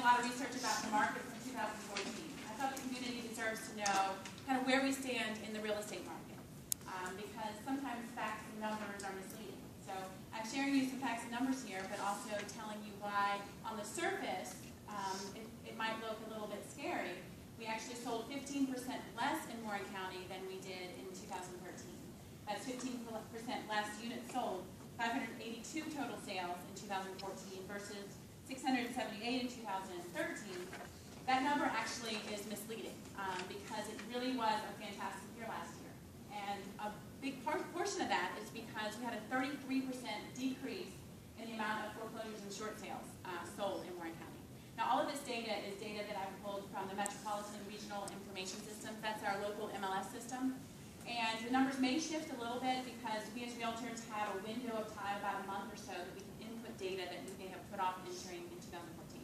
a lot of research about the market from 2014. I thought the community deserves to know kind of where we stand in the real estate market, because sometimes facts and numbers are misleading. So I'm sharing you some facts and numbers here, but also telling you why on the surface it might look a little bit scary. We actually sold 15% less in Warren County than we did in 2013. That's 15% less units sold, 582 total sales in 2014 versus 678 in 2013. That number actually is misleading because it really was a fantastic year last year. And a big portion of that is because we had a 33% decrease in the amount of foreclosures and short sales sold in Warren County. Now, all of this data is data that I've pulled from the Metropolitan Regional Information System. That's our local MLS system. And the numbers may shift a little bit because we as realtors have a window of time, about a month or so, that we can input data that we may have put off entering in 2014.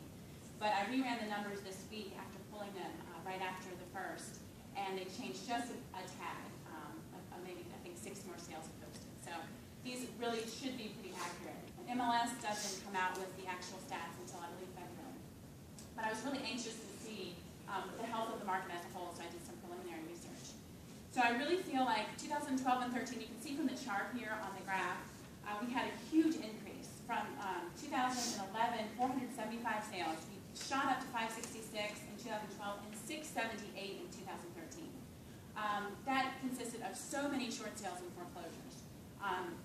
But I reran the numbers this week after pulling them right after the first, and they changed just a tad. Maybe, I think, 6 more sales are posted. So these really should be pretty accurate. And MLS doesn't come out with the actual stats until, I believe, February. But I was really anxious to see the health of the market as a whole, so I did some preliminary research. So I really feel like 2012 and 13, you can see from the chart here on the graph, we had a huge increase. From 2011, 475 sales. We shot up to 566 in 2012 and 678 in 2013. That consisted of so many short sales and foreclosures.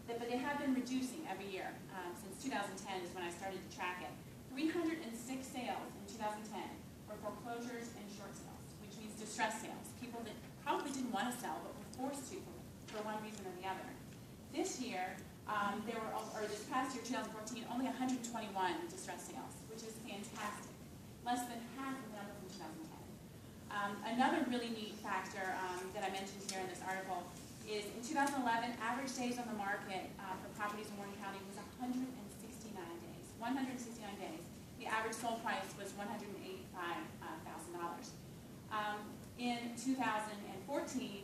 But they have been reducing every year since 2010 is when I started to track it. 306 sales in 2010 were foreclosures and short sales, which means distress sales. People that probably didn't want to sell but were forced to for one reason or the other. This year, this past year, 2014, only 121 distress sales, which is fantastic. Less than half of the number from 2010. Another really neat factor that I mentioned here in this article is in 2011, average days on the market for properties in Warren County was 169 days. 169 days. The average sold price was $185,000. In 2014,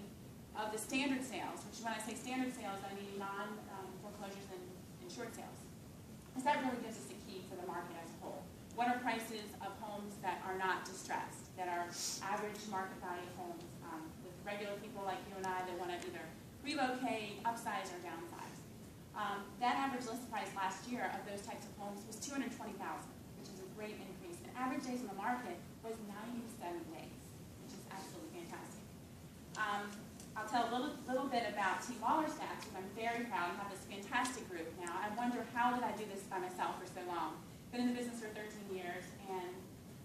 of the standard sales, which when I say standard sales, I mean non-foreclosures and short sales, because that really gives us the key for the market as a whole. What are prices of homes that are not distressed, that are average market value homes with regular people like you and I that want to either relocate, upsize, or downsize? That average list price last year of those types of homes was $220,000, which is a great increase. And average days in the market was 97 days, which is absolutely fantastic. I'll tell a little bit about Beth Waller stats, because I'm very proud. I have this fantastic group now. I wonder, how did I do this by myself for so long? Been in the business for 13 years, and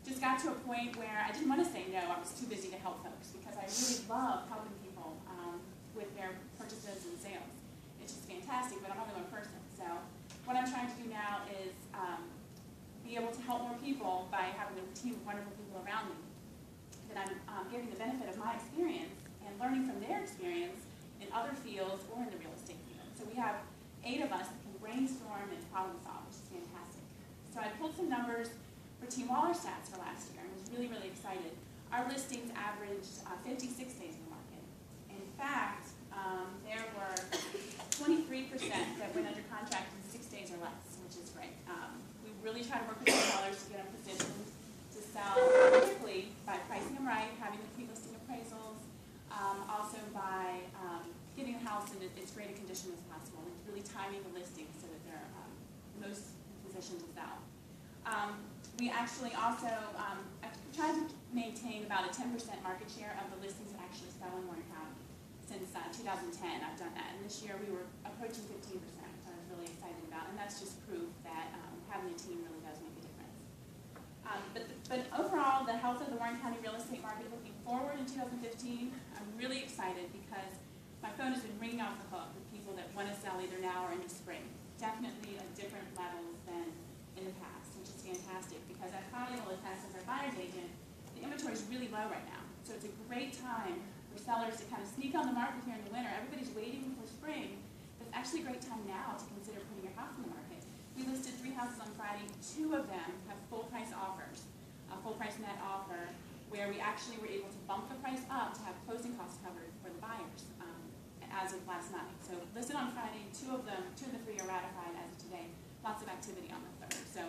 just got to a point where I didn't want to say no. I was too busy to help folks, because I really love helping people with their purchases and sales. It's just fantastic, but I'm only one person. So what I'm trying to do now is be able to help more people by having a team of wonderful people around me that I'm giving the benefit of my experience and learning from their experience in other fields or in the real estate field. So we have 8 of us that can brainstorm and problem solve, which is fantastic. So I pulled some numbers for Beth Waller stats for last year and was really, really excited. Our listings averaged 56 days in the market. In fact, there were 23% that went under contract in 6 days or less, which is great. We really try to work with the sellers to get them positioned to sell quickly by pricing them right, having the pre-listing appraisals, also by getting the house in as great a condition as possible, and really timing the listing so that they're most positioned to sell. We actually also tried to maintain about a 10% market share of the listings that actually sell in Warren County. Since 2010, I've done that, and this year we were approaching 15%, which I was really excited about, and that's just proof that having a team really does make a difference. But overall, the health of the Warren County real estate market looking forward in 2015, I'm really excited because my phone has been ringing off the hook with people that want to sell either now or in the spring. Definitely at different levels than in the past, which is fantastic because I finally will attest as our buyer's agent, the inventory is really low right now. So it's a great time for sellers to kind of sneak on the market here in the winter. Everybody's waiting for spring. But it's actually a great time now to consider putting your house on the market. We listed 3 houses on Friday. 2 of them have full price offers, a full price net offer, where we actually were able to bump the price up to have closing costs covered for the buyers as of last night. So listed on Friday, 2 of the 3 are ratified as of today. Lots of activity on the 3rd. So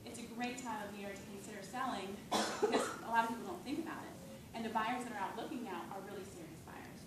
it's a great time of year to consider selling because a lot of people don't think about it. And the buyers that are out looking now are really serious buyers.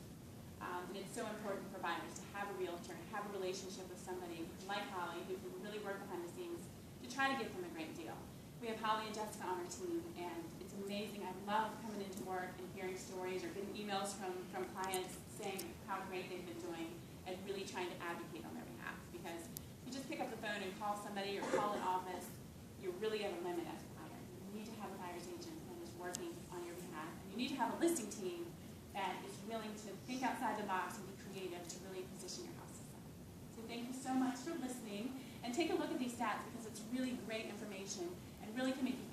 And it's so important for buyers to have a realtor, have a relationship with somebody like Holly who can really work behind the scenes to try to get them a great deal. We have Holly and Jessica on our team, and it's amazing. I love coming into work and hearing stories or getting emails from clients saying how great they've been doing and really trying to advocate on their behalf. Because you just pick up the phone and call somebody or call an office, you're really at a limit as a buyer. You need to have a buyer's agent that is working on your behalf. And you need to have a listing team that is willing to think outside the box and be creative to really position your house to sell. So thank you so much for listening. And take a look at these stats because it's really great information and really can make you